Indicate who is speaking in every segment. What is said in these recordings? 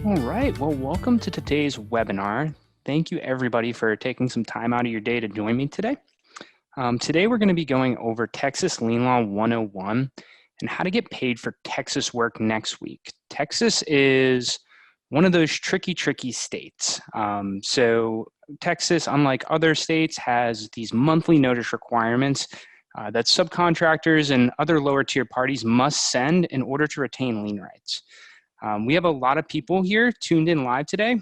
Speaker 1: All right, well, welcome to today's webinar. Thank you everybody for taking some time out of your day to join me today. Today we're going to be going over Texas Lien Law 101 and how to get paid for Texas work next week. Texas is one of those tricky states. So Texas, unlike other states, has these monthly notice requirements that subcontractors and other lower tier parties must send in order to retain lien rights. We have a lot of people here tuned in live today.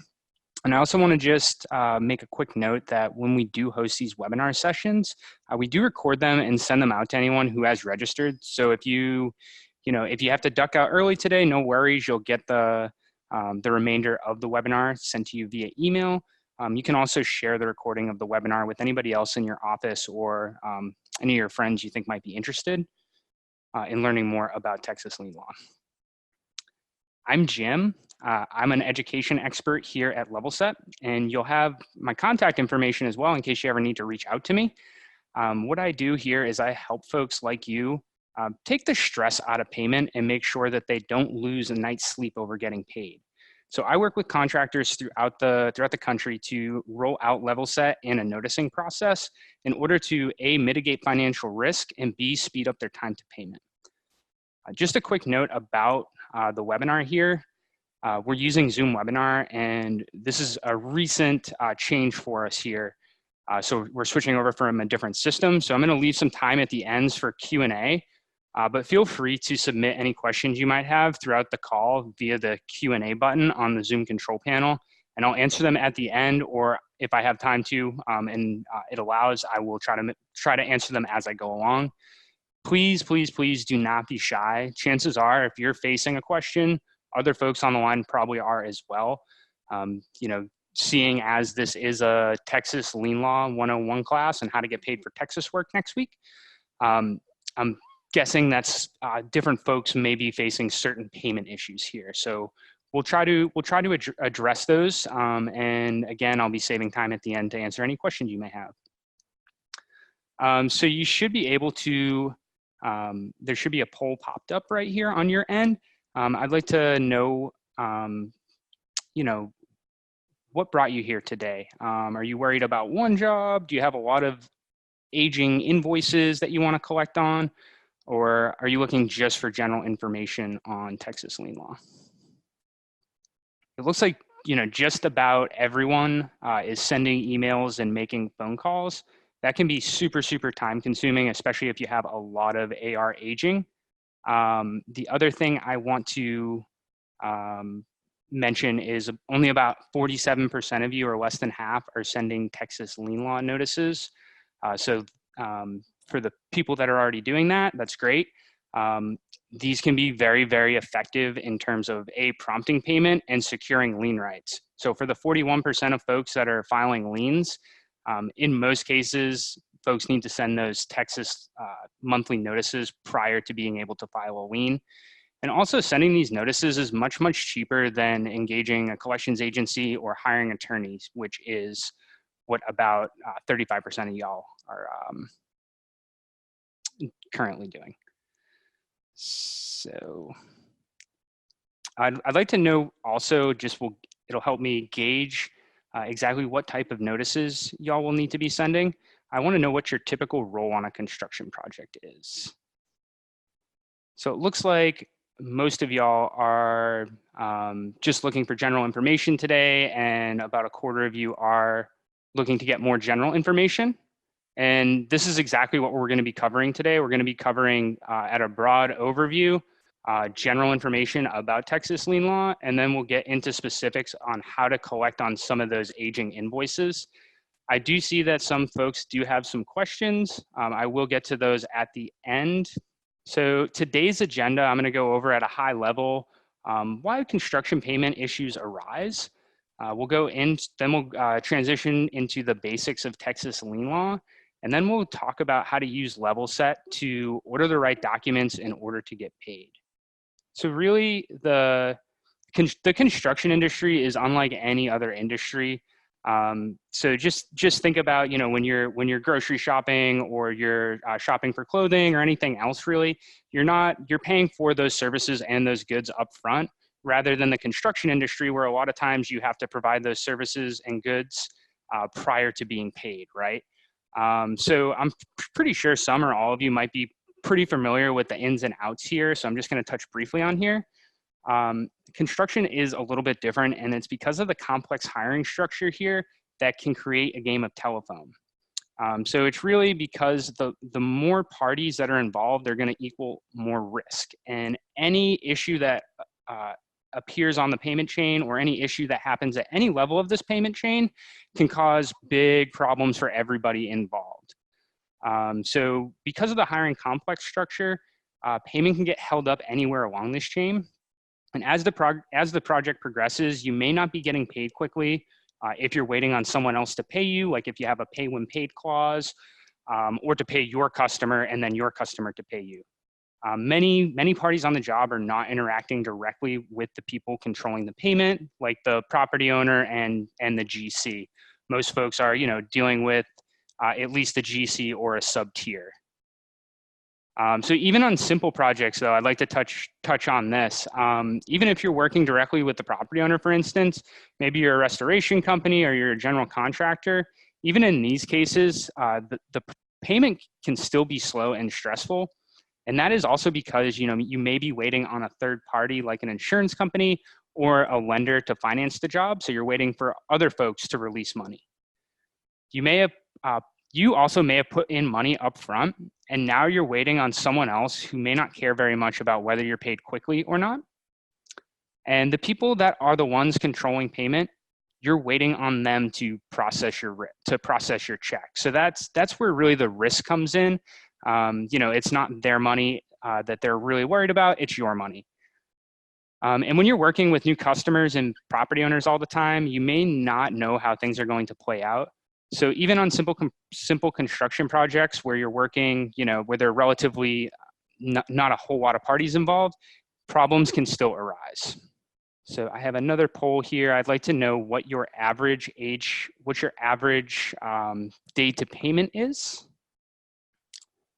Speaker 1: And I also want to just make a quick note that when we do host these webinar sessions, we do record them and send them out to anyone who has registered. So if you have to duck out early today, no worries. You'll get the remainder of the webinar sent to you via email. You can also share the recording of the webinar with anybody else in your office or any of your friends you think might be interested in learning more about Texas lien law. I'm Jim. I'm an education expert here at Levelset, and you'll have my contact information as well in case you ever need to reach out to me. What I do here is I help folks like you take the stress out of payment and make sure that they don't lose a night's sleep over getting paid. So I work with contractors throughout the country to roll out Levelset and a noticing process in order to A, mitigate financial risk, and B, speed up their time to payment. Just a quick note about the webinar here. We're using Zoom webinar, and this is a recent change for us here. So we're switching over from a different system. So I'm going to leave some time at the ends for Q&A, but feel free to submit any questions you might have throughout the call via the Q&A button on the Zoom control panel, and I'll answer them at the end, or if I have time to and it allows, I will try to answer them as I go along. Please do not be shy. Chances are, if you're facing a question, other folks on the line probably are as well. Seeing as this is a Texas Lien Law 101 class and how to get paid for Texas work next week, I'm guessing that's different folks may be facing certain payment issues here. So we'll try to address those. And again, I'll be saving time at the end to answer any questions you may have. So you should be able to. There should be a poll popped up right here on your end. I'd like to know, what brought you here today? Are you worried about one job? Do you have a lot of aging invoices that you want to collect on? Or are you looking just for general information on Texas lien law? It looks like, just about everyone is sending emails and making phone calls. That can be super time consuming, especially if you have a lot of AR aging. The other thing I want to mention is only about 47% of you, or less than half, are sending Texas lien law notices. So for the people that are already doing that, that's great. These can be very effective in terms of prompting payment and securing lien rights. So for the 41% of folks that are filing liens, in most cases, folks need to send those Texas monthly notices prior to being able to file a lien. And also sending these notices is much cheaper than engaging a collections agency or hiring attorneys, which is what about 35% of y'all are currently doing. So I'd like to know also, it'll help me gauge exactly what type of notices y'all will need to be sending. I want to know what your typical role on a construction project is. So it looks like most of y'all are just looking for general information today, and about a quarter of you are looking to get more general information. And this is exactly what we're going to be covering today. We're going to be covering at a broad overview general information about Texas lien law, and then we'll get into specifics on how to collect on some of those aging invoices. I do see that some folks do have some questions. I will get to those at the end. So today's agenda, I'm going to go over at a high level why construction payment issues arise. We'll transition into the basics of Texas lien law, and then we'll talk about how to use Levelset to order the right documents in order to get paid. So really, the construction industry is unlike any other industry. So just think about, when you're grocery shopping or you're shopping for clothing or anything else, really, you're paying for those services and those goods up front. rather than the construction industry, where a lot of times you have to provide those services and goods prior to being paid, right? So I'm pretty sure some or all of you might be pretty familiar with the ins and outs here. So I'm just going to touch briefly on here. Construction is a little bit different, and it's because of the complex hiring structure here that can create a game of telephone. So it's really because the more parties that are involved, they're going to equal more risk. And any issue that appears on the payment chain, or any issue that happens at any level of this payment chain, can cause big problems for everybody involved. So because of the hiring complex structure, payment can get held up anywhere along this chain. And as the project progresses, you may not be getting paid quickly if you're waiting on someone else to pay you, like if you have a pay when paid clause, or to pay your customer and then your customer to pay you. Many parties on the job are not interacting directly with the people controlling the payment, like the property owner and the GC. Most folks are, dealing with at least a GC or a sub tier. So even on simple projects, though, I'd like to touch on this. Even if you're working directly with the property owner, for instance, maybe you're a restoration company or you're a general contractor, even in these cases, the payment can still be slow and stressful. And that is also because, you may be waiting on a third party like an insurance company or a lender to finance the job. So you're waiting for other folks to release money. You also may have put in money up front, and now you're waiting on someone else who may not care very much about whether you're paid quickly or not. And the people that are the ones controlling payment, you're waiting on them to process your check. So that's where really the risk comes in. It's not their money that they're really worried about, it's your money. And when you're working with new customers and property owners all the time, you may not know how things are going to play out. So even on simple construction projects where you're working, where there are relatively not a whole lot of parties involved, problems can still arise. So I have another poll here. I'd like to know what your average day to payment is.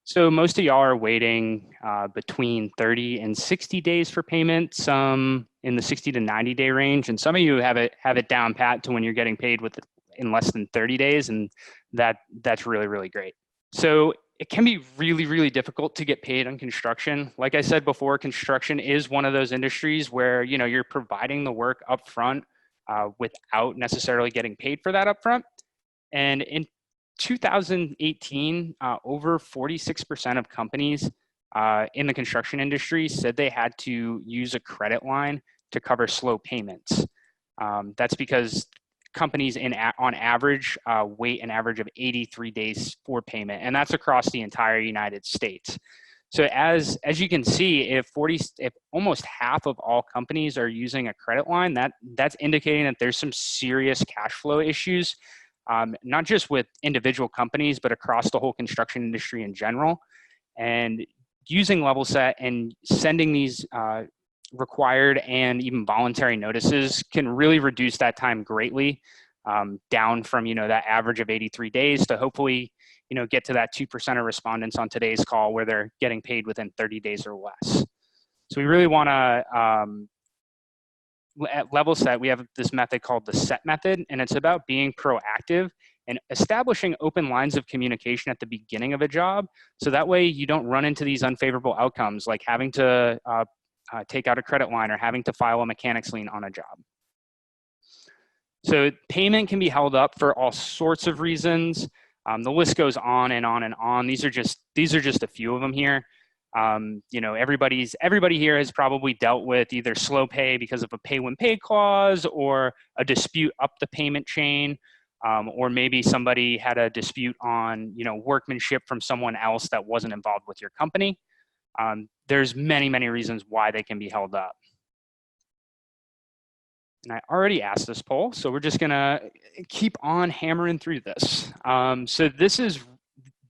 Speaker 1: So most of y'all are waiting between 30 and 60 days for payment, some in the 60 to 90 day range, and some of you have it down pat to when you're getting paid in less than 30 days, and that's really, really great. So it can be really, really difficult to get paid on construction. Like I said before, construction is one of those industries where you're providing the work up front without necessarily getting paid for that up front. And in 2018, over 46% of companies in the construction industry said they had to use a credit line to cover slow payments. That's because companies on average wait an average of 83 days for payment, and that's across the entire United States. So as you can see, if almost half of all companies are using a credit line, that's indicating that there's some serious cash flow issues, not just with individual companies, but across the whole construction industry in general. And using Levelset and sending these required and even voluntary notices can really reduce that time greatly, down from that average of 83 days to hopefully get to that 2% of respondents on today's call where they're getting paid within 30 days or less. So we really want to at Levelset, we have this method called the SET method, and it's about being proactive and establishing open lines of communication at the beginning of a job, so that way you don't run into these unfavorable outcomes like having to take out a credit line or having to file a mechanics lien on a job. So payment can be held up for all sorts of reasons. The list goes on and on and on. These are just a few of them here. Everybody here has probably dealt with either slow pay because of a pay when paid clause or a dispute up the payment chain, or maybe somebody had a dispute on workmanship from someone else that wasn't involved with your company. There's many, many reasons why they can be held up. And I already asked this poll, so we're just gonna keep on hammering through this. So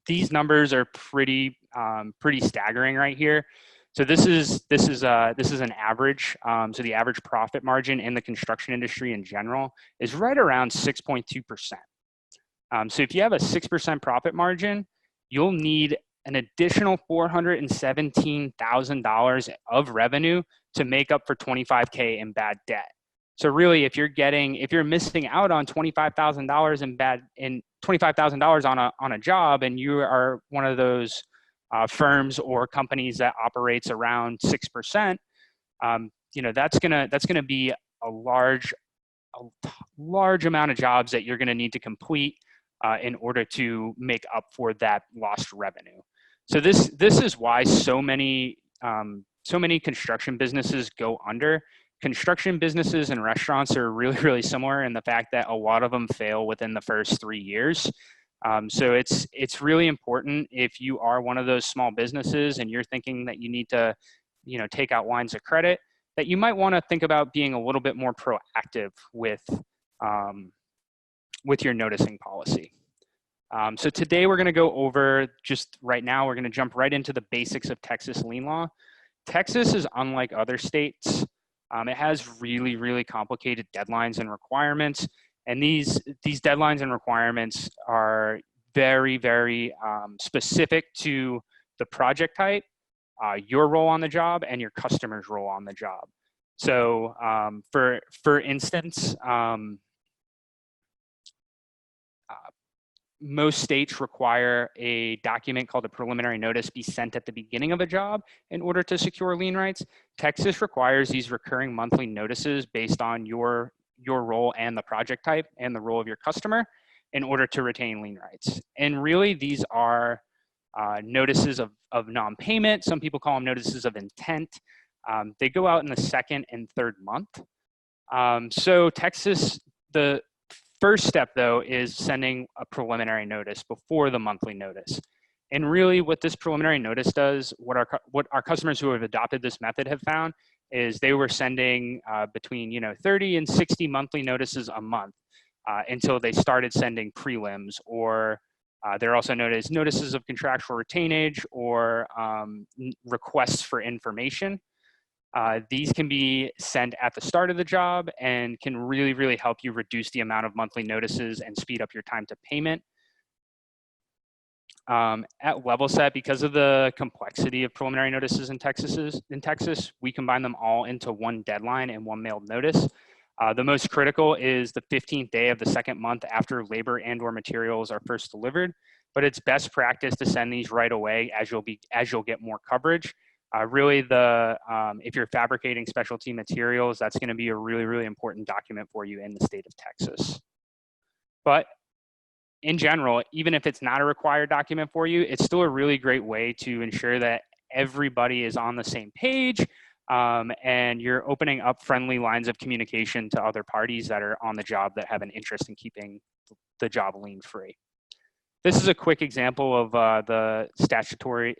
Speaker 1: these numbers are pretty staggering right here. So this is an average. So the average profit margin in the construction industry in general is right around 6.2%. So if you have a 6% profit margin, you'll need an additional $417,000 of revenue to make up for $25K in bad debt. So really, if you're missing out on $25,000 in $25,000 on a job, and you are one of those firms or companies that operates around 6%, that's gonna be a large amount of jobs that you're gonna need to complete in order to make up for that lost revenue. So this is why so many construction businesses go under. Construction businesses and restaurants are really, really similar in the fact that a lot of them fail within the first 3 years. So it's really important, if you are one of those small businesses and you're thinking that you need to, take out lines of credit, that you might want to think about being a little bit more proactive with your noticing policy. So today we're going to go over, just right now, we're going to jump right into the basics of Texas lien law. Texas is unlike other states. It has really, really complicated deadlines and requirements. And these deadlines and requirements are very, very specific to the project type, your role on the job, and your customer's role on the job. So for instance, most states require a document called a preliminary notice be sent at the beginning of a job in order to secure lien rights. Texas requires these recurring monthly notices based on your role and the project type and the role of your customer in order to retain lien rights. And really, these are notices of non-payment. Some people call them notices of intent. They go out in the second and third month. So Texas, the first step, though, is sending a preliminary notice before the monthly notice. And really what this preliminary notice does, what our customers who have adopted this method have found, is they were sending between 30 and 60 monthly notices a month until they started sending prelims, or they're also known as notices of contractual retainage, or requests for information. These can be sent at the start of the job and can really, really help you reduce the amount of monthly notices and speed up your time to payment. At Levelset, because of the complexity of preliminary notices in Texas, we combine them all into one deadline and one mailed notice. The most critical is the 15th day of the second month after labor and/or materials are first delivered. But it's best practice to send these right away, as you'll get more coverage. Really, if you're fabricating specialty materials, that's going to be a really, really important document for you in the state of Texas. But in general, even if it's not a required document for you, it's still a really great way to ensure that everybody is on the same page, and you're opening up friendly lines of communication to other parties that are on the job that have an interest in keeping the job lien free. This is a quick example of the statutory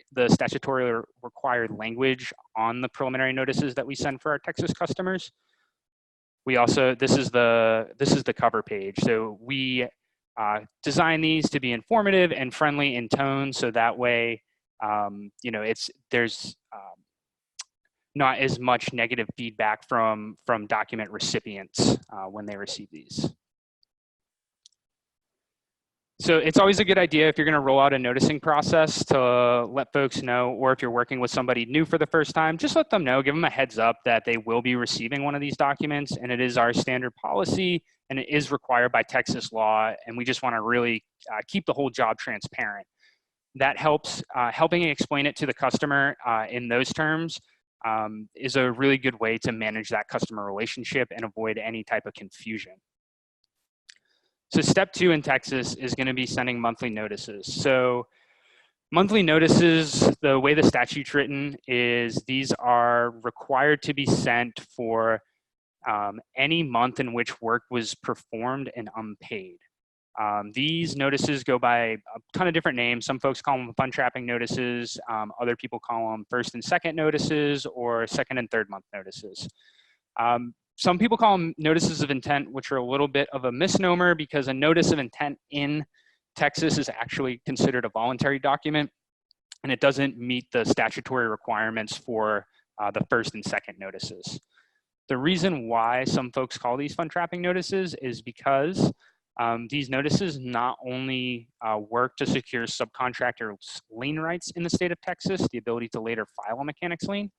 Speaker 1: required language on the preliminary notices that we send for our Texas customers. We also, this is the cover page. So we design these to be informative and friendly in tone, so that way, there's not as much negative feedback from document recipients when they receive these. So it's always a good idea, if you're going to roll out a noticing process, to let folks know, or if you're working with somebody new for the first time, just let them know, give them a heads up that they will be receiving one of these documents, and it is our standard policy, and it is required by Texas law, and we just want to really keep the whole job transparent. That helps, helping explain it to the customer in those terms is a really good way to manage that customer relationship and avoid any type of confusion. So step 2 in Texas is going to be sending monthly notices. So monthly notices, the way the statute's written is these are required to be sent for any month in which work was performed and unpaid. These notices go by a ton of different names. Some folks call them fund trapping notices. Other people call them first and second notices, or second and third month notices. Some people call them notices of intent, which are a little bit of a misnomer, because a notice of intent in Texas is actually considered a voluntary document, and it doesn't meet the statutory requirements for the first and second notices. The reason why some folks call these fund trapping notices is because These notices not only work to secure subcontractor lien rights in the state of Texas, the ability to later file a mechanics lien,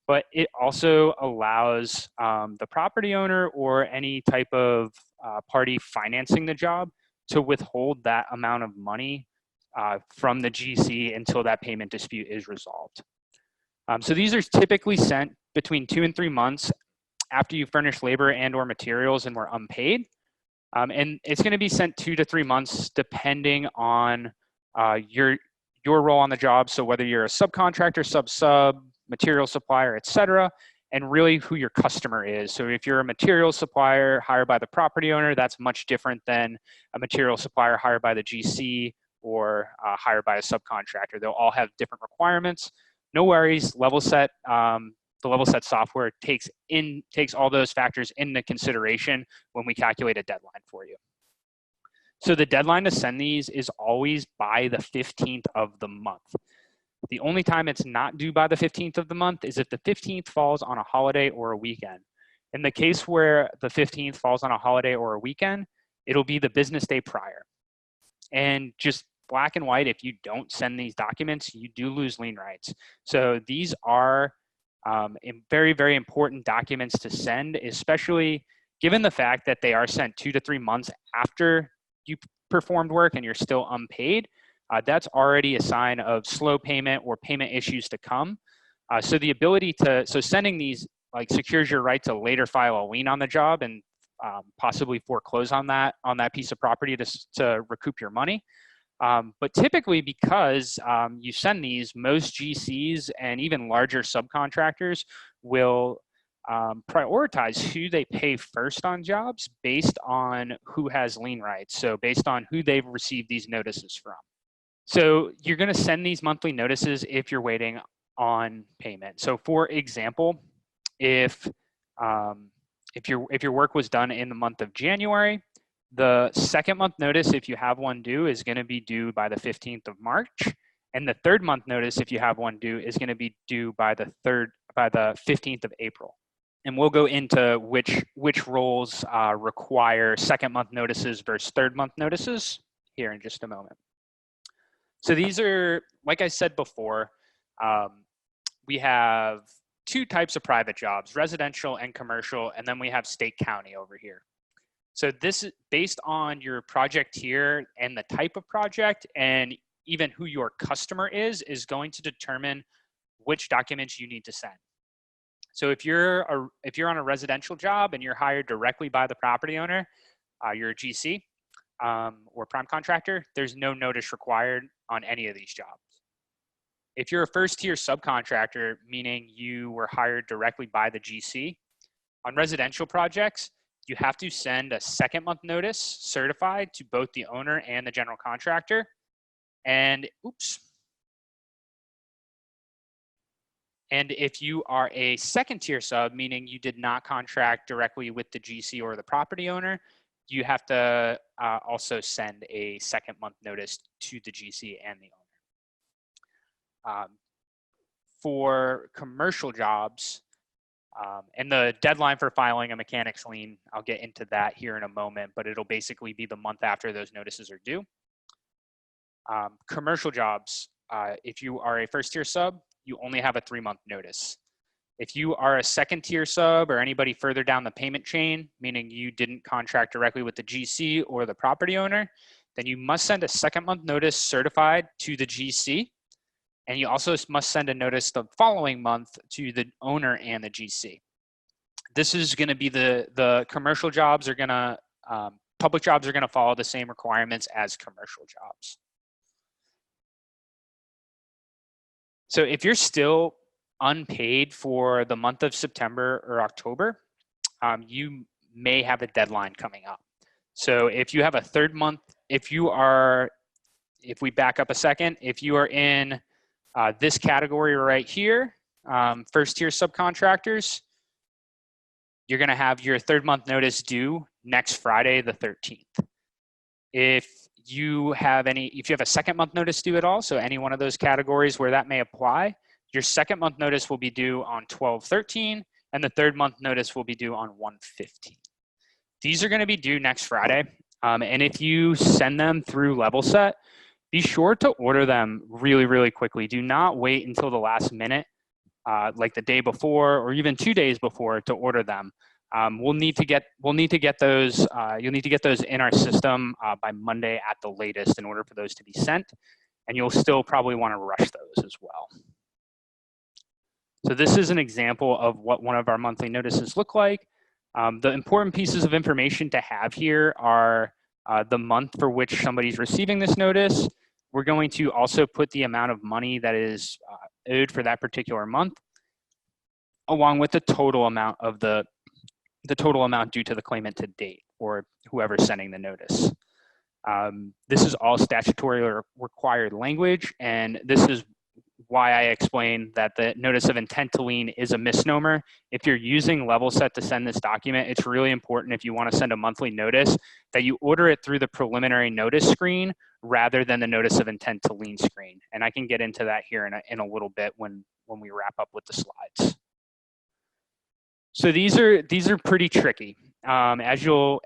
Speaker 1: but it also allows the property owner or any type of party financing the job to withhold that amount of money from the GC until that payment dispute is resolved. So these are typically sent between 2 and 3 months after you furnish labor and or materials and were unpaid. And it's going to be sent 2 to 3 months depending on your role on the job. So whether you're a subcontractor, sub, material supplier, et cetera, and really who your customer is. So if you're a material supplier hired by the property owner, that's much different than a material supplier hired by the GC or hired by a subcontractor. They'll all have different requirements. No worries, Levelset, the Levelset software takes all those factors into consideration when we calculate a deadline for you. So the deadline to send these is always by the 15th of the month. The only time it's not due by the 15th of the month is if the 15th falls on a holiday or a weekend. In the case where the 15th falls on a holiday or a weekend, it'll be the business day prior. And just black and white, if you don't send these documents, you do lose lien rights. So these are very, very important documents to send, especially given the fact that they are sent 2 to 3 months after you performed work and you're still unpaid. That's already a sign of slow payment or payment issues to come. So the ability to, sending these like secures your right to later file a lien on the job and possibly foreclose on that piece of property to recoup your money. But typically, because you send these, most GCs and even larger subcontractors will prioritize who they pay first on jobs based on who has lien rights. So based on who they've received these notices from. So you're going to send these monthly notices if you're waiting on payment. So for example, if your work was done in the month of January, the second month notice, if you have one due, is going to be due by the 15th of March. And the third month notice, if you have one due, is going to be due by the 15th of April. And we'll go into which roles require second month notices versus third month notices here in just a moment. So these are, like I said before, we have 2 types of private jobs, residential and commercial, and then we have state county over here. So this is based on your project here and the type of project and even who your customer is going to determine which documents you need to send. So if you're on a residential job and you're hired directly by the property owner, you're a GC or prime contractor, there's no notice required on any of these jobs. If you're a first tier subcontractor, meaning you were hired directly by the GC, on residential projects, you have to send a second month notice certified to both the owner and the general contractor. And And if you are a second tier sub, meaning you did not contract directly with the GC or the property owner, you have to also send a second month notice to the GC and the owner. For commercial jobs, and the deadline for filing a mechanics lien, I'll get into that here in a moment, but it'll basically be the month after those notices are due. Commercial jobs, if you are a first tier sub, you only have a 3-month notice. If you are a second tier sub or anybody further down the payment chain, meaning you didn't contract directly with the GC or the property owner, then you must send a second month notice certified to the GC. And you also must send a notice the following month to the owner and the GC. This is going to be the commercial jobs are going to, public jobs are going to follow the same requirements as commercial jobs. So if you're still unpaid for the month of September or October, you may have a deadline coming up. So if you have a third month, if we back up a second, if you are in this category right here, first tier subcontractors, you're going to have your third month notice due next Friday, the 13th. If you have a second month notice due at all, so any one of those categories where that may apply, your second month notice will be due on 12/13, and the third month notice will be due on 1/15. These are going to be due next Friday. And if you send them through Levelset, be sure to order them really, really quickly. Do not wait until the last minute, like the day before or even 2 days before, to order them. We'll need to get those. You'll need to get those in our system by Monday at the latest in order for those to be sent. And you'll still probably want to rush those as well. So this is an example of what one of our monthly notices look like. The important pieces of information to have here are the month for which somebody's receiving this notice. We're going to also put the amount of money that is owed for that particular month, along with the total amount of the total amount due to the claimant to date, or whoever's sending the notice. This is all statutorily required language, and this is why I explained that the notice of intent to lien is a misnomer. If you're using Levelset to send this document, it's really important, if you want to send a monthly notice, that you order it through the preliminary notice screen rather than the notice of intent to lien screen. And I can get into that here in a little bit when we wrap up with the slides. So these are pretty tricky. As you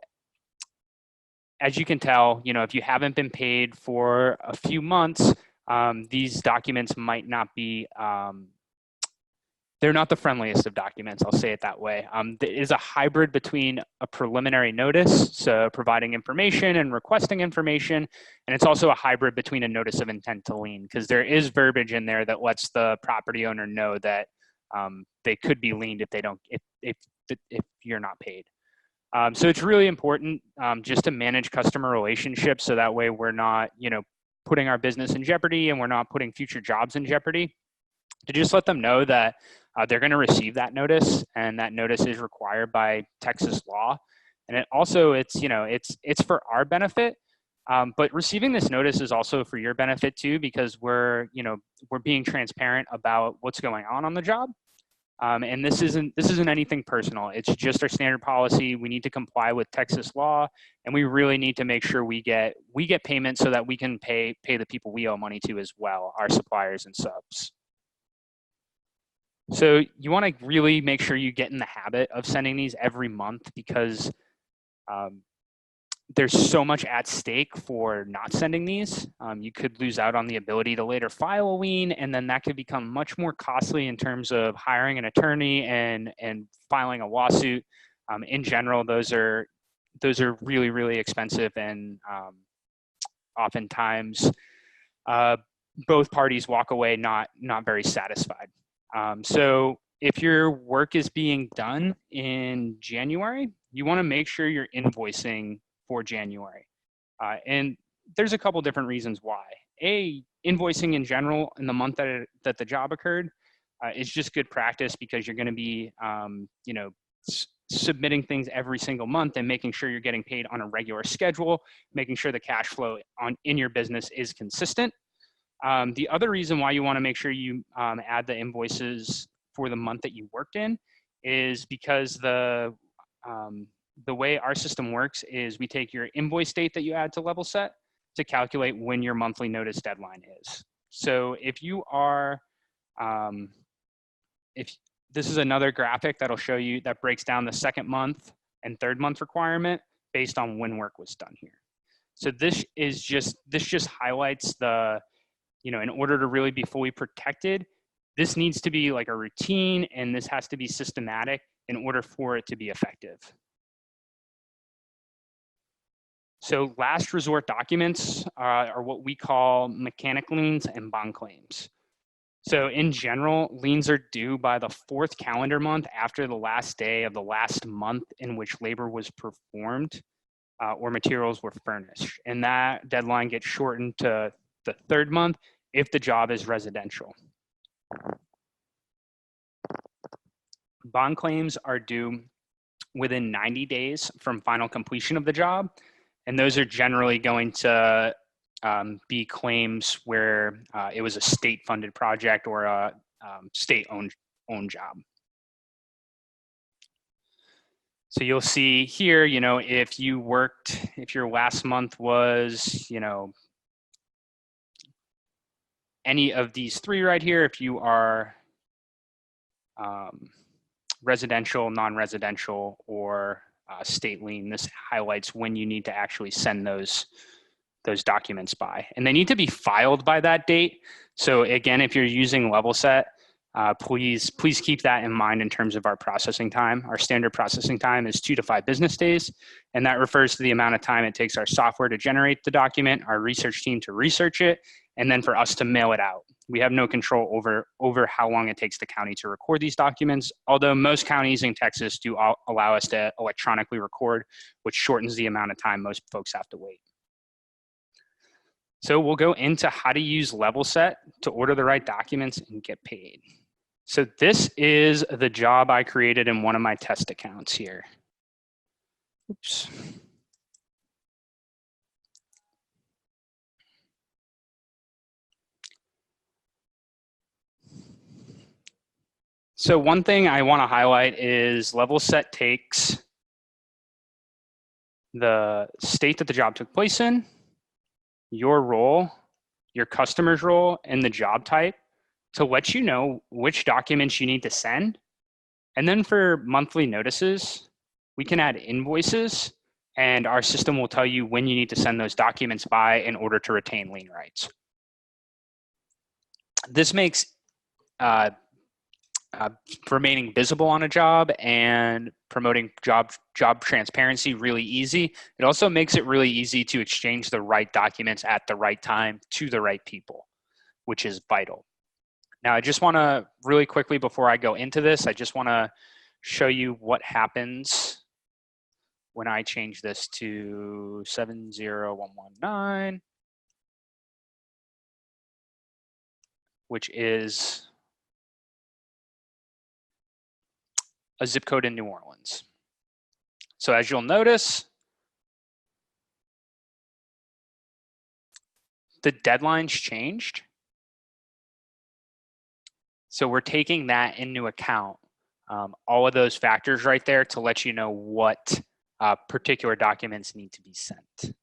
Speaker 1: can tell, if you haven't been paid for a few months, these documents might not be, they're not the friendliest of documents, I'll say it that way. There is a hybrid between a preliminary notice, so providing information and requesting information, and it's also a hybrid between a notice of intent to lien, because there is verbiage in there that lets the property owner know that they could be liened if they don't, if you're not paid. So it's really important just to manage customer relationships, so that way we're not, putting our business in jeopardy and we're not putting future jobs in jeopardy. To just let them know that they're going to receive that notice, and that notice is required by Texas law. And it also, it's for our benefit, but receiving this notice is also for your benefit too, because we're being transparent about what's going on the job. And this isn't anything personal. It's just our standard policy. We need to comply with Texas law, and we really need to make sure we get payment so that we can pay the people we owe money to as well, our suppliers and subs. So you want to really make sure you get in the habit of sending these every month, because there's so much at stake for not sending these. You could lose out on the ability to later file a lien, and then that could become much more costly in terms of hiring an attorney and filing a lawsuit. In general, those are really, really expensive, and oftentimes both parties walk away not very satisfied. So if your work is being done in January, you want to make sure you're invoicing for January. And there's a couple different reasons why. Invoicing in general in the month that the job occurred is just good practice, because you're going to be submitting things every single month and making sure you're getting paid on a regular schedule, making sure the cash flow in your business is consistent. The other reason why you want to make sure you add the invoices for the month that you worked in is because the way our system works is we take your invoice date that you add to Levelset to calculate when your monthly notice deadline is. So if you are, if this is another graphic that'll show you, that breaks down the second month and third month requirement based on when work was done here. So this just highlights the, in order to really be fully protected, this needs to be like a routine, and this has to be systematic in order for it to be effective. So last resort documents are what we call mechanic liens and bond claims. So in general, liens are due by the 4th calendar month after the last day of the last month in which labor was performed or materials were furnished. And that deadline gets shortened to the 3rd month if the job is residential. Bond claims are due within 90 days from final completion of the job. And those are generally going to be claims where it was a state-funded project or a state-owned job. So you'll see here, if your last month was, any of these 3 right here, if you are residential, non-residential, or state lien. This highlights when you need to actually send those documents by. And they need to be filed by that date. So again, if you're using Levelset, please keep that in mind in terms of our processing time. Our standard processing time is 2 to 5 business days, and that refers to the amount of time it takes our software to generate the document, our research team to research it, and then for us to mail it out. We have no control over how long it takes the county to record these documents, although most counties in Texas do allow us to electronically record, which shortens the amount of time most folks have to wait. So we'll go into how to use Levelset to order the right documents and get paid. So this is the job I created in one of my test accounts here. Oops. So one thing I want to highlight is Levelset takes the state that the job took place in, your role, your customer's role, and the job type to let you know which documents you need to send. And then for monthly notices, we can add invoices, and our system will tell you when you need to send those documents by in order to retain lien rights. This makes remaining visible on a job and promoting job transparency really easy. It also makes it really easy to exchange the right documents at the right time to the right people, which is vital. Now, I just want to really quickly, before I go into this, I just want to show you what happens when I change this to 70119, which is a zip code in New Orleans. So as you'll notice, the deadline's changed. So we're taking that into account, all of those factors right there to let you know what particular documents need to be sent. And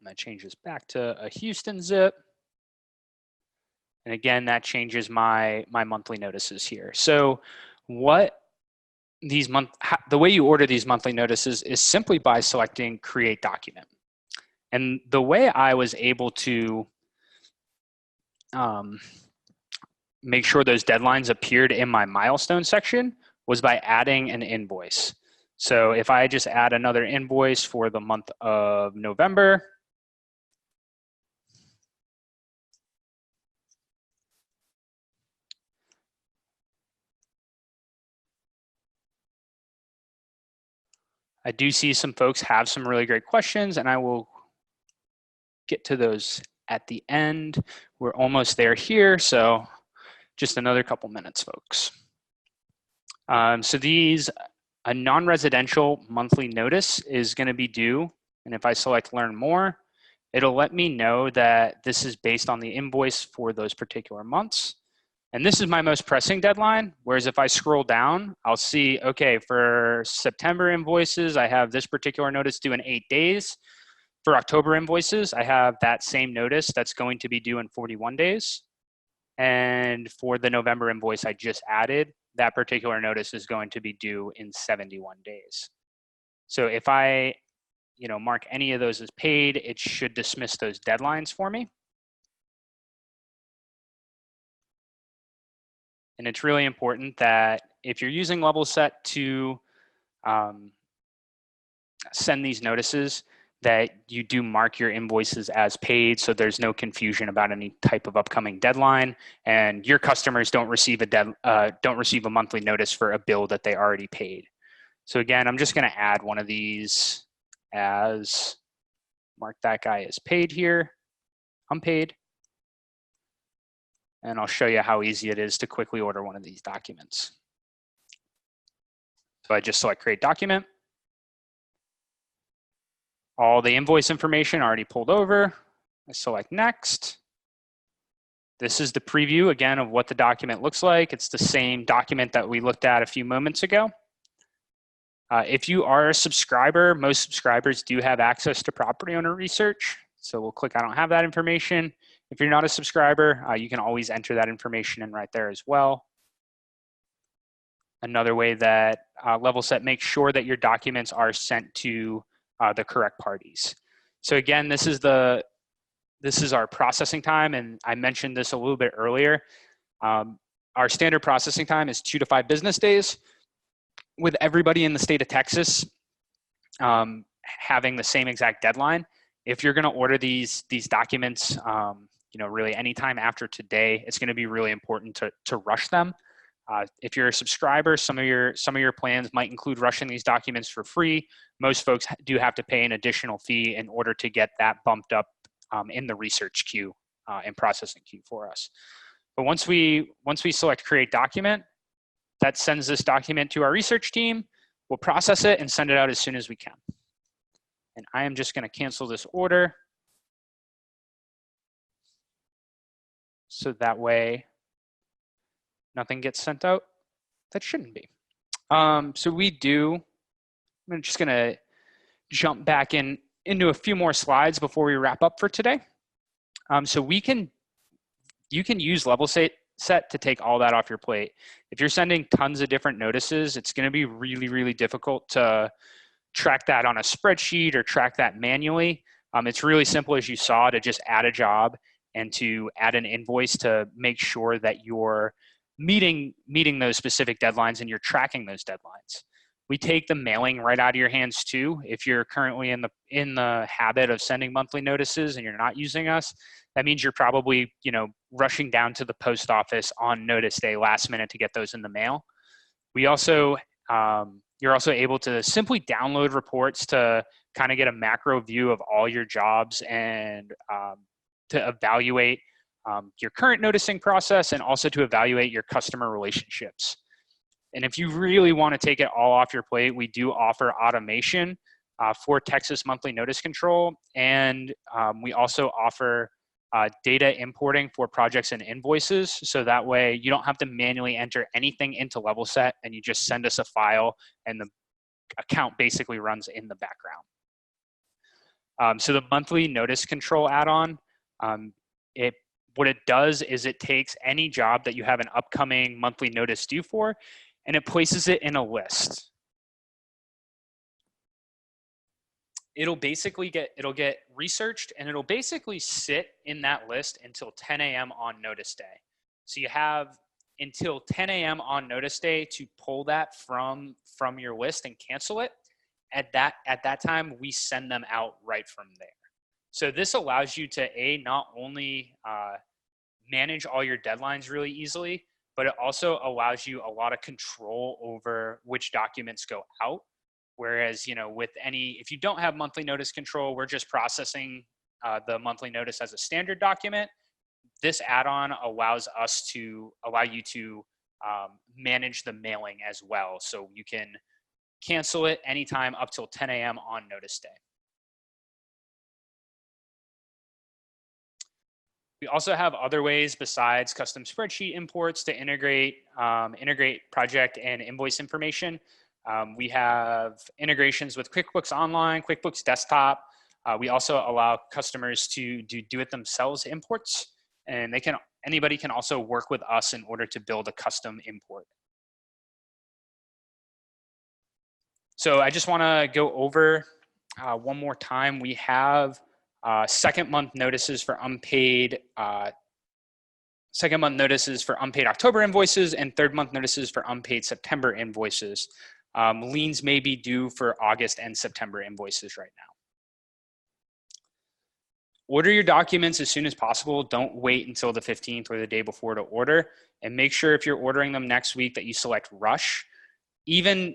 Speaker 1: that changes back to a Houston zip. And again, that changes my monthly notices here. So what the way you order these monthly notices is simply by selecting Create Document. And the way I was able to make sure those deadlines appeared in my milestone section was by adding an invoice. So if I just add another invoice for the month of November, I do see some folks have some really great questions, and I will get to those at the end. We're almost there here, so just another couple minutes, folks. So a non-residential monthly notice is going to be due, and if I select Learn More, it'll let me know that this is based on the invoice for those particular months. And this is my most pressing deadline, whereas if I scroll down, I'll see, okay, for September invoices, I have this particular notice due in 8 days. For October invoices, I have that same notice that's going to be due in 41 days. And for the November invoice I just added, that particular notice is going to be due in 71 days. So if I mark any of those as paid, it should dismiss those deadlines for me. And it's really important that if you're using Levelset to send these notices, that you do mark your invoices as paid so there's no confusion about any type of upcoming deadline, and your customers don't receive a monthly notice for a bill that they already paid. So again, I'm just going to add one of these as mark that guy as paid here, unpaid. And I'll show you how easy it is to quickly order one of these documents. So I just select Create Document. All the invoice information already pulled over. I select Next. This is the preview, again, of what the document looks like. It's the same document that we looked at a few moments ago. If you are a subscriber, most subscribers do have access to property owner research. So we'll click I don't have that information. If you're not a subscriber, you can always enter that information in right there as well. another way that Levelset makes sure that your documents are sent to the correct parties. So again, this is our processing time, and I mentioned this a little bit earlier. Our standard processing time is 2 to 5 business days. With everybody in the state of Texas having the same exact deadline, if you're going to order these documents, really anytime after today, it's going to be really important to rush them. If you're a subscriber, some of your plans might include rushing these documents for free. Most folks do have to pay an additional fee in order to get that bumped up in the research queue and processing queue for us. But once we select create document, that sends this document to our research team. We'll process it and send it out as soon as we can. And I am just going to cancel this order, so that way nothing gets sent out that shouldn't be. I'm just going to jump back into a few more slides before we wrap up for today. So you can use Levelset to take all that off your plate. If you're sending tons of different notices, it's going to be really, really difficult to track that on a spreadsheet or track that manually. It's really simple, as you saw, to just add a job and to add an invoice to make sure that you're meeting those specific deadlines and you're tracking those deadlines. We take the mailing right out of your hands too. If you're currently in the habit of sending monthly notices and you're not using us, that means you're probably rushing down to the post office on notice day last minute to get those in the mail. We also you're also able to simply download reports to kind of get a macro view of all your jobs and to evaluate your current noticing process and also to evaluate your customer relationships. And if you really want to take it all off your plate, we do offer automation for Texas monthly notice control. And we also offer data importing for projects and invoices. So that way you don't have to manually enter anything into Levelset, and you just send us a file and the account basically runs in the background. So the monthly notice control add-on, what it does is it takes any job that you have an upcoming monthly notice due for, and it places it in a list. It'll get researched, and it'll basically sit in that list until 10 a.m. on notice day. So you have until 10 a.m. on notice day to pull that from your list and cancel it. At that time, we send them out right from there. So this allows you to not only manage all your deadlines really easily, but it also allows you a lot of control over which documents go out. Whereas, if you don't have monthly notice control, we're just processing the monthly notice as a standard document. This add-on allows you to manage the mailing as well. So you can cancel it anytime up till 10 a.m. on notice day. We also have other ways besides custom spreadsheet imports to integrate project and invoice information. We have integrations with QuickBooks Online, QuickBooks Desktop. We also allow customers to do it themselves imports, and anybody can also work with us in order to build a custom import. So I just want to go over one more time. We have second month notices for unpaid October invoices and third month notices for unpaid September invoices. Liens may be due for August and September invoices right now. Order your documents as soon as possible. Don't wait until the 15th or the day before to order, and make sure if you're ordering them next week that you select rush. Even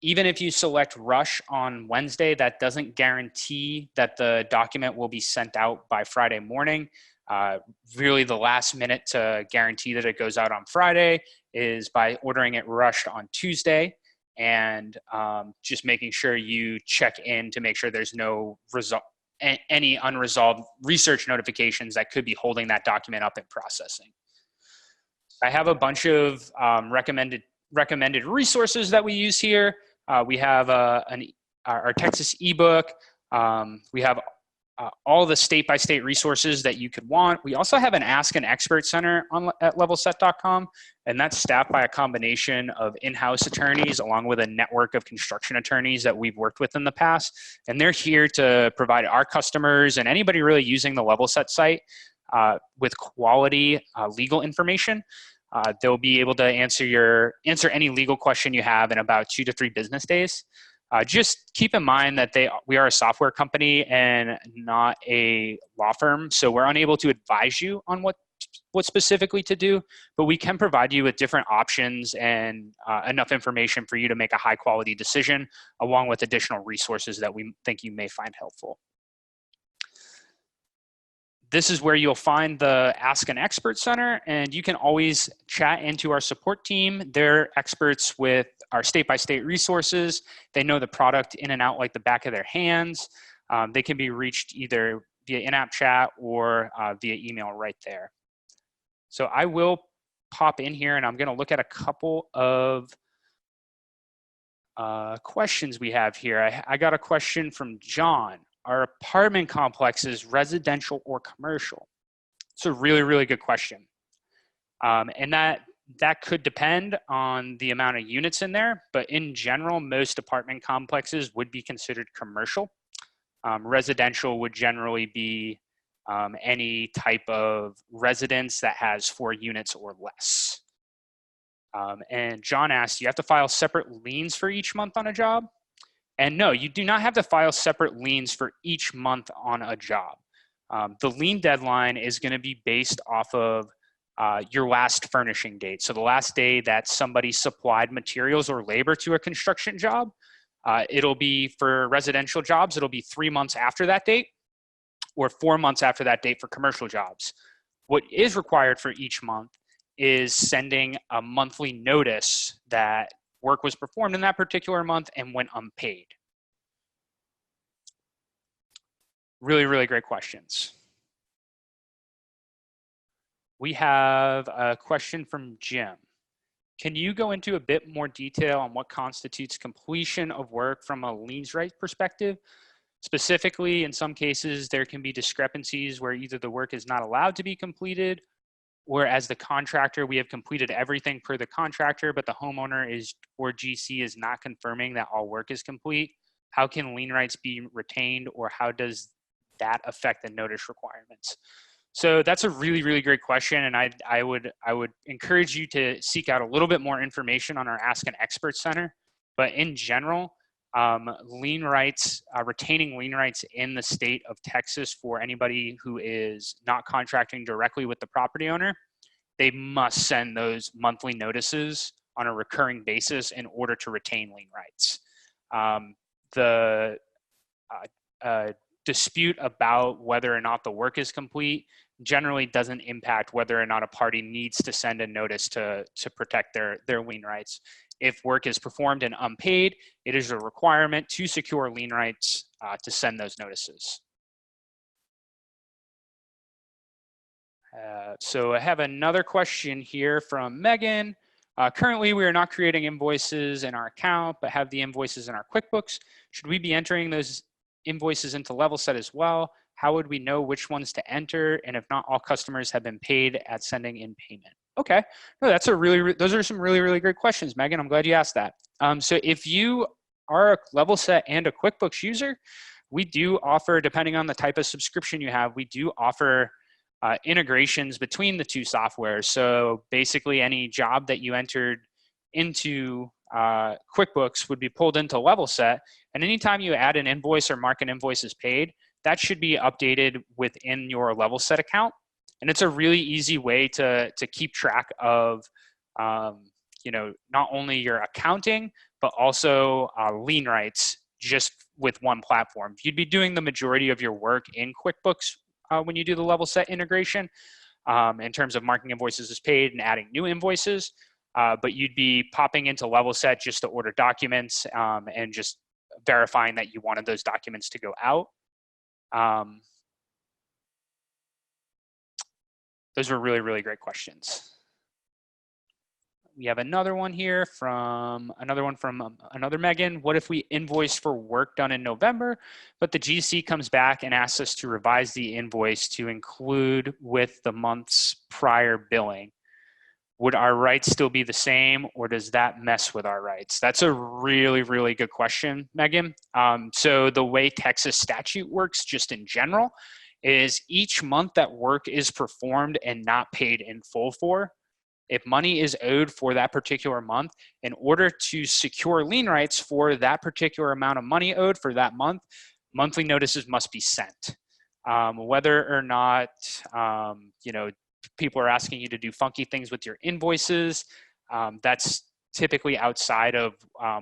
Speaker 1: if you select rush on Wednesday, that doesn't guarantee that the document will be sent out by Friday morning. Really, the last minute to guarantee that it goes out on Friday is by ordering it rushed on Tuesday, and just making sure you check in to make sure there's no any unresolved research notifications that could be holding that document up in processing. I have a bunch of recommended resources that we use here. We have our Texas ebook. We have all the state-by-state resources that you could want. We also have an Ask an Expert Center at levelset.com, and that's staffed by a combination of in-house attorneys along with a network of construction attorneys that we've worked with in the past. And they're here to provide our customers and anybody really using the Levelset site with quality legal information. They'll be able to answer any legal question you have in about 2 to 3 business days. Just keep in mind that we are a software company and not a law firm, so we're unable to advise you on what specifically to do, but we can provide you with different options and enough information for you to make a high quality decision, along with additional resources that we think you may find helpful. This is where you'll find the Ask an Expert Center, and you can always chat into our support team. They're experts with our state-by-state resources. They know the product in and out like the back of their hands. They can be reached either via in-app chat or via email right there. So I will pop in here, and I'm going to look at a couple of questions we have here. I got a question from John. Are apartment complexes residential or commercial? It's a really, really good question. And that could depend on the amount of units in there, but in general, most apartment complexes would be considered commercial. Residential would generally be any type of residence that has 4 units or less. And John asked, do you have to file separate liens for each month on a job? And no, you do not have to file separate liens for each month on a job. The lien deadline is going to be based off of your last furnishing date. So the last day that somebody supplied materials or labor to a construction job. It'll be for residential jobs, it'll be 3 months after that date or 4 months after that date for commercial jobs. What is required for each month is sending a monthly notice that work was performed in that particular month and went unpaid. Really, really great questions. We have a question from Jim. Can you go into a bit more detail on what constitutes completion of work from a liens right perspective? Specifically, in some cases, there can be discrepancies where either the work is not allowed to be completed, or as the contractor, we have completed everything per the contractor, but the homeowner or GC is not confirming that all work is complete. How can lien rights be retained, or how does that affect the notice requirements? So that's a really, really great question, and I would encourage you to seek out a little bit more information on our Ask an Expert Center. But in general, lien rights, retaining lien rights in the state of Texas for anybody who is not contracting directly with the property owner, they must send those monthly notices on a recurring basis in order to retain lien rights. The dispute about whether or not the work is complete generally doesn't impact whether or not a party needs to send a notice to protect their lien rights. If work is performed and unpaid, it is a requirement to secure lien rights to send those notices. So I have another question here from Megan. Currently, we are not creating invoices in our account, but have the invoices in our QuickBooks. Should we be entering those invoices into Levelset as well? How would we know which ones to enter? And if not all customers have been paid at sending in payment? Okay, no, those are some really, really great questions, Megan. I'm glad you asked that. So if you are a Levelset and a QuickBooks user, we do offer, depending on the type of subscription you have, we do offer integrations between the two softwares. So basically any job that you entered into QuickBooks would be pulled into Levelset, and anytime you add an invoice or mark an invoice as paid, that should be updated within your Levelset account. And it's a really easy way to keep track of not only your accounting, but also lien rights just with one platform. You'd be doing the majority of your work in QuickBooks when you do the Levelset integration in terms of marking invoices as paid and adding new invoices, but you'd be popping into Levelset just to order documents and just verifying that you wanted those documents to go out. Those were really, really great questions. We have another one here from another Megan. What if we invoice for work done in November, but the GC comes back and asks us to revise the invoice to include with the month's prior billing? Would our rights still be the same, or does that mess with our rights? That's a really, really good question, Megan. So the way Texas statute works just in general is each month that work is performed and not paid in full for, if money is owed for that particular month, in order to secure lien rights for that particular amount of money owed for that month, monthly notices must be sent. Whether or not, people are asking you to do funky things with your invoices, that's typically outside of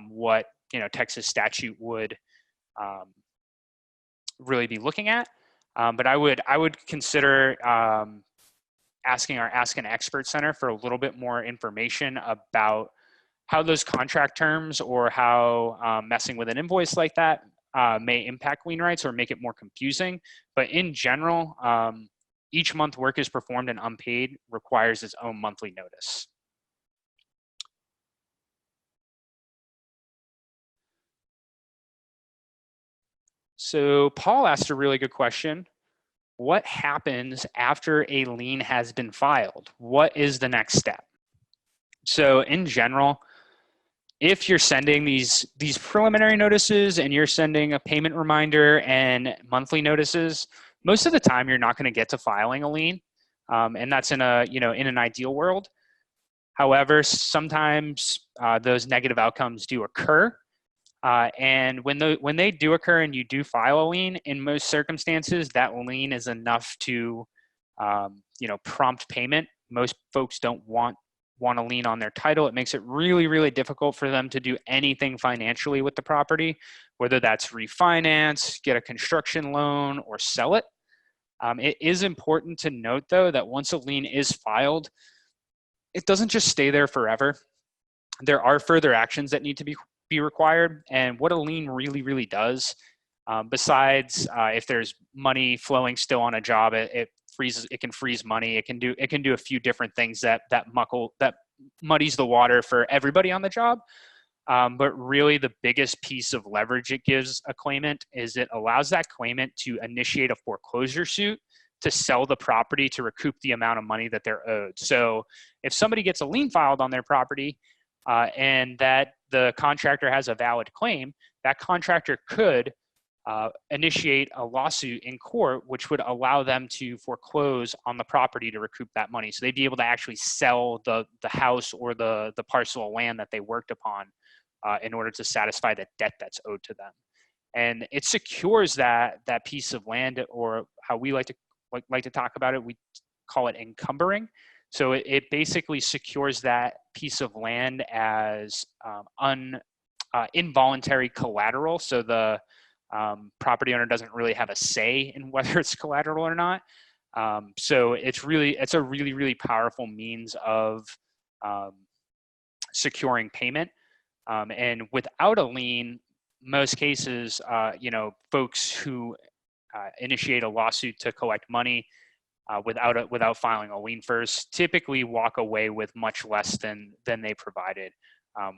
Speaker 1: what, Texas statute would really be looking at. But I would consider asking our Ask an Expert Center for a little bit more information about how those contract terms or how messing with an invoice like that may impact lien rights or make it more confusing. But in general, each month work is performed and unpaid requires its own monthly notice. So Paul asked a really good question. What happens after a lien has been filed? What is the next step? So in general, if you're sending these preliminary notices and you're sending a payment reminder and monthly notices, most of the time you're not going to get to filing a lien, and that's in an ideal world. However, sometimes those negative outcomes do occur. And when they do occur and you do file a lien, in most circumstances, that lien is enough to, prompt payment. Most folks don't want a lien on their title. It makes it really, really difficult for them to do anything financially with the property, whether that's refinance, get a construction loan, or sell it. It is important to note, though, that once a lien is filed, it doesn't just stay there forever. There are further actions that need to be required. And what a lien really, really does, besides if there's money flowing still on a job, it can freeze money. It can do a few different things that muddies the water for everybody on the job. But really the biggest piece of leverage it gives a claimant is it allows that claimant to initiate a foreclosure suit to sell the property to recoup the amount of money that they're owed. So if somebody gets a lien filed on their property, and that the contractor has a valid claim, that contractor could initiate a lawsuit in court, which would allow them to foreclose on the property to recoup that money. So they'd be able to actually sell the house or the parcel of land that they worked upon in order to satisfy the debt that's owed to them. And it secures that piece of land, or how we like to talk about it, we call it encumbering. So it basically secures that piece of land as involuntary collateral. So the property owner doesn't really have a say in whether it's collateral or not. So it's a really, really powerful means of securing payment. And without a lien, most cases, folks who initiate a lawsuit to collect money without filing a lien first typically walk away with much less than they provided,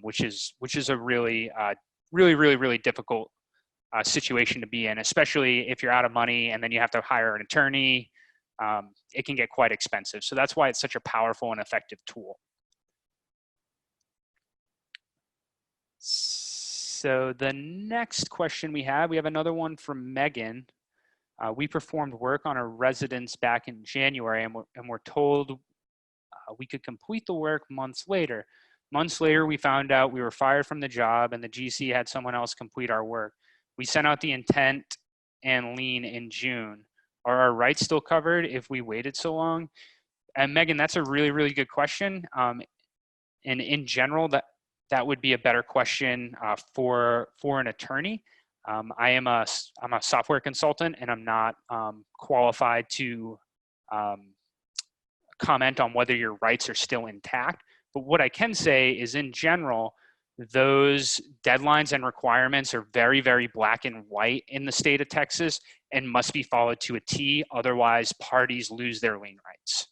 Speaker 1: which is a really, really difficult situation to be in, especially if you're out of money and then you have to hire an attorney. It can get quite expensive. So that's why it's such a powerful and effective tool. So the next question we have another one from Megan. We performed work on a residence back in January, and we're told we could complete the work months later. Months later, we found out we were fired from the job and the GC had someone else complete our work. We sent out the intent and lien in June. Are our rights still covered if we waited so long? And Megan, that's a really, really good question. And in general, that would be a better question for an attorney. I'm a software consultant, and I'm not qualified to comment on whether your rights are still intact. But what I can say is, in general, those deadlines and requirements are very, very black and white in the state of Texas and must be followed to a T. Otherwise, parties lose their lien rights.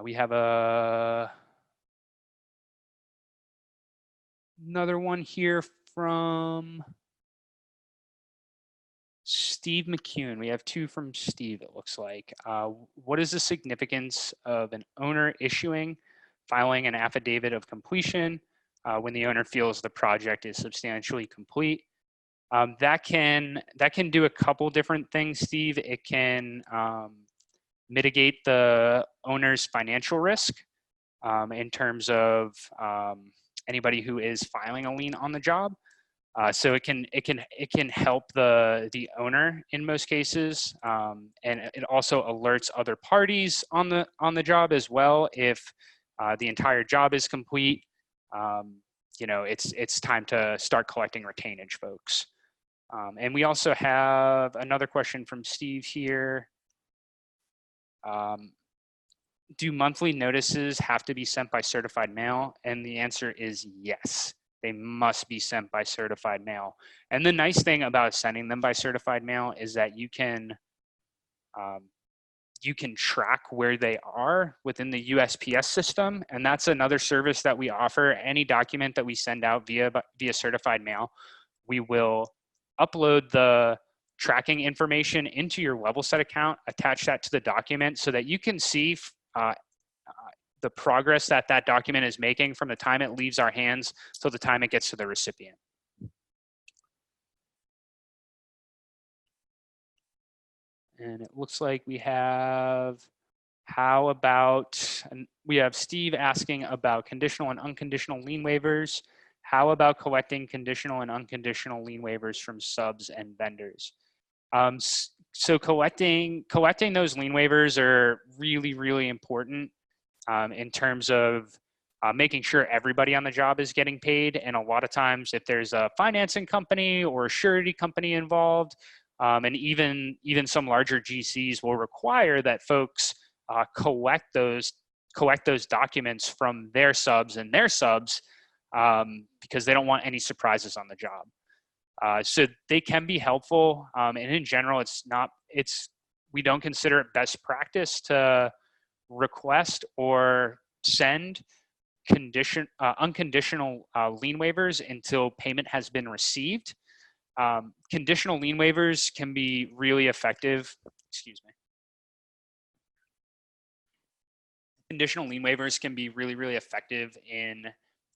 Speaker 1: We have another one here from Steve McCune. We have two from Steve, it looks like. What is the significance of an owner filing an affidavit of completion when the owner feels the project is substantially complete? That can do a couple different things, Steve. It can mitigate the owner's financial risk in terms of anybody who is filing a lien on the job. So it can help the owner in most cases, and it also alerts other parties on the job as well. If the entire job is complete, it's time to start collecting retainage, folks. And we also have another question from Steve here. Do monthly notices have to be sent by certified mail? And the answer is yes. They must be sent by certified mail. And the nice thing about sending them by certified mail is that you can track where they are within the USPS system. And that's another service that we offer. Any document that we send out via certified mail, we will upload the tracking information into your Levelset account, attach that to the document so that you can see the progress that document is making from the time it leaves our hands till the time it gets to the recipient. And it looks like we have, we have Steve asking about conditional and unconditional lien waivers. How about collecting conditional and unconditional lien waivers from subs and vendors? So collecting those lien waivers are really, really important in terms of making sure everybody on the job is getting paid. And a lot of times if there's a financing company or a surety company involved, and even some larger GCs will require that folks collect those documents from their subs because they don't want any surprises on the job. So they can be helpful, and in general, we don't consider it best practice to request or send unconditional lien waivers until payment has been received. Conditional lien waivers can be really effective. Excuse me. Conditional lien waivers can be really, really effective in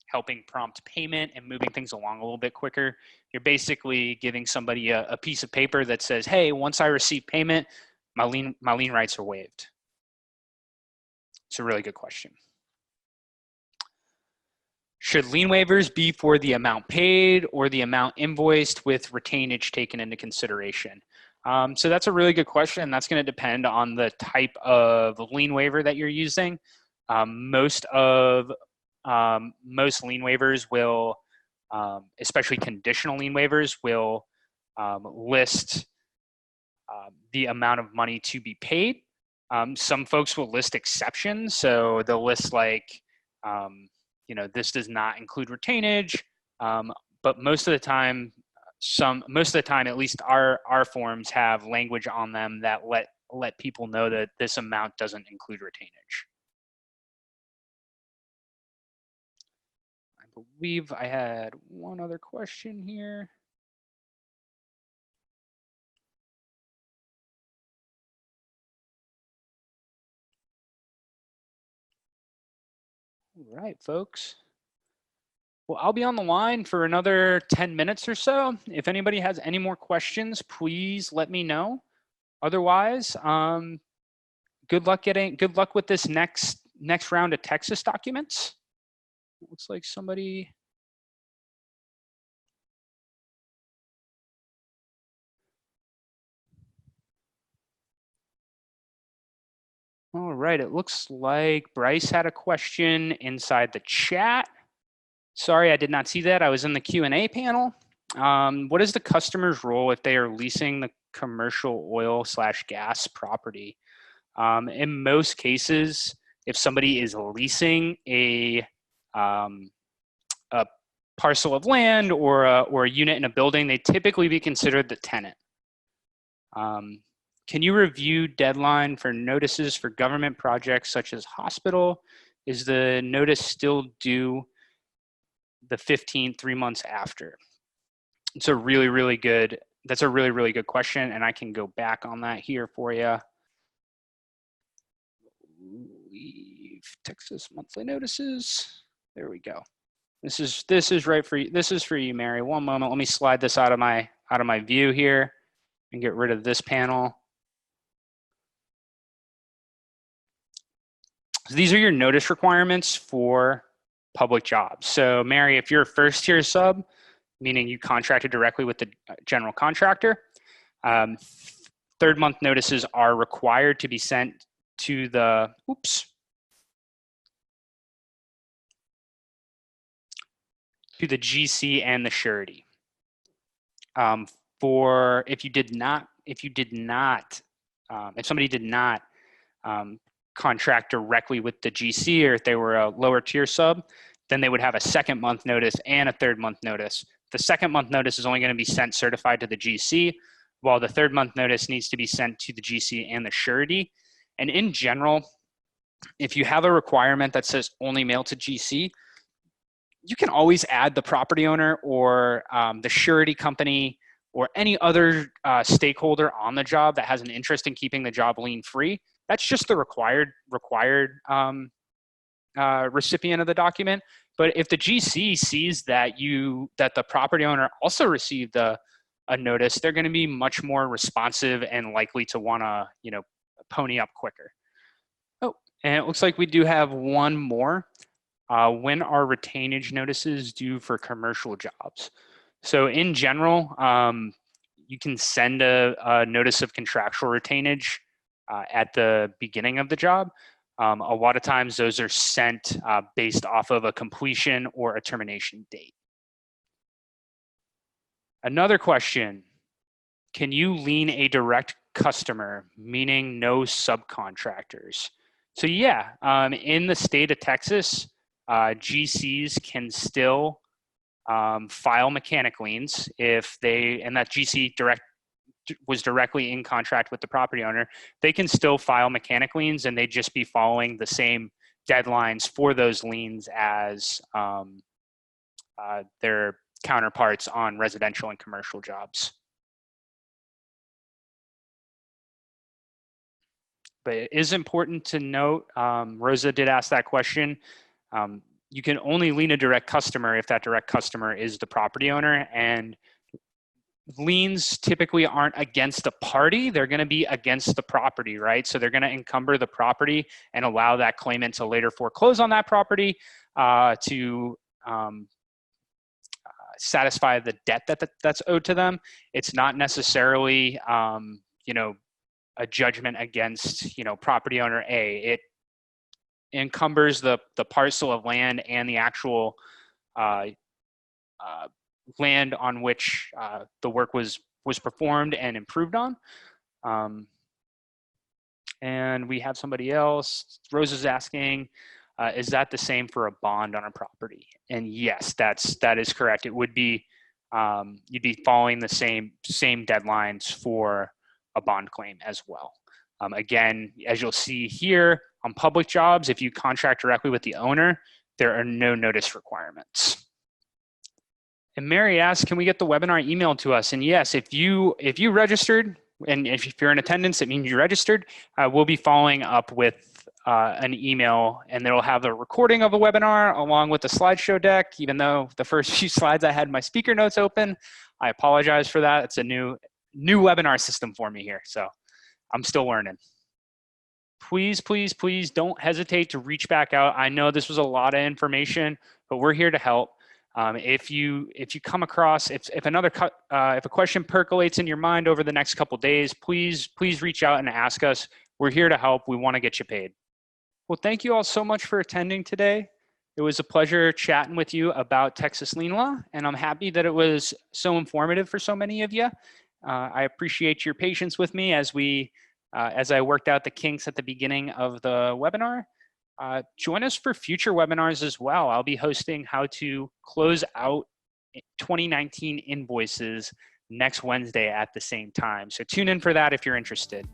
Speaker 1: helping prompt payment and moving things along a little bit quicker. You're basically giving somebody a piece of paper that says, hey, once I receive payment, my lien rights are waived. It's a really good question. Should lien waivers be for the amount paid or the amount invoiced with retainage taken into consideration? So that's a really good question. That's going to depend on the type of lien waiver that you're using. Most lien waivers will, especially conditional lien waivers, will list the amount of money to be paid. Some folks will list exceptions. So they'll list like, this does not include retainage, but most of the time, at least our forms have language on them that let people know that this amount doesn't include retainage. I believe I had one other question here. All right, folks. Well, I'll be on the line for another 10 minutes or so. If anybody has any more questions, please let me know. Otherwise, good luck with this next round of Texas documents. It looks like somebody. All right, it looks like Bryce had a question inside the chat. Sorry, I did not see that. I was in the Q&A panel. What is the customer's role if they are leasing the commercial oil/gas property? In most cases, if somebody is leasing a parcel of land or a unit in a building, they typically be considered the tenant. Can you review deadline for notices for government projects such as hospital? Is the notice still due the 15th, 3 months after? It's a really, really good, that's a really, really good question, and I can go back on that here for you. Leave Texas monthly notices. There we go. This is right for you. This is for you, Mary. One moment. Let me slide this out of my view here and get rid of this panel. So these are your notice requirements for public jobs. So Mary, if you're a first tier sub, meaning you contracted directly with the general contractor, 3rd month notices are required to be sent to the, to the GC and the surety. For if somebody did not contract directly with the GC, or if they were a lower tier sub, then they would have a 2nd month notice and a 3rd month notice. The 2nd month notice is only going to be sent certified to the GC, while the 3rd month notice needs to be sent to the GC and the surety. And in general, if you have a requirement that says only mail to GC, you can always add the property owner or the surety company or any other stakeholder on the job that has an interest in keeping the job lien free. That's just the required recipient of the document. But if the GC sees that the property owner also received a notice, they're going to be much more responsive and likely to want to, pony up quicker. Oh, and it looks like we do have one more. When are retainage notices due for commercial jobs? So in general, you can send a notice of contractual retainage at the beginning of the job. A lot of times those are sent based off of a completion or a termination date. Another question, can you lien a direct customer, meaning no subcontractors? So yeah, in the state of Texas, GCs can still file mechanic liens and that GC was directly in contract with the property owner. They can still file mechanic liens, and they'd just be following the same deadlines for those liens as their counterparts on residential and commercial jobs. But it is important to note, Rosa did ask that question. You can only lien a direct customer if that direct customer is the property owner, and liens typically aren't against the party, they're going to be against the property, right? So they're going to encumber the property and allow that claimant to later foreclose on that property to satisfy the debt that's owed to them. It's not necessarily, a judgment against, property owner A. It encumbers the parcel of land and the actual land on which the work was performed and improved on. And we have somebody else. Rose is asking, is that the same for a bond on a property? And yes, that is correct. It would be, you'd be following the same deadlines for a bond claim as well. Again, as you'll see here on public jobs, if you contract directly with the owner, there are no notice requirements. And Mary asked, can we get the webinar emailed to us? And yes, if you registered, and if you're in attendance, it means you registered, we'll be following up with an email, and it'll have the recording of the webinar along with the slideshow deck. Even though the first few slides I had my speaker notes open, I apologize for that. It's a new webinar system for me here, so I'm still learning. Please, please, please don't hesitate to reach back out. I know this was a lot of information, but we're here to help. If you come across, if a question percolates in your mind over the next couple days, please reach out and ask us. We're here to help. We want to get you paid. Well, thank you all so much for attending today. It was a pleasure chatting with you about Texas lien law, and I'm happy that it was so informative for so many of you. I appreciate your patience with me as I worked out the kinks at the beginning of the webinar. Join us for future webinars as well. I'll be hosting how to close out 2019 invoices next Wednesday at the same time. So tune in for that if you're interested.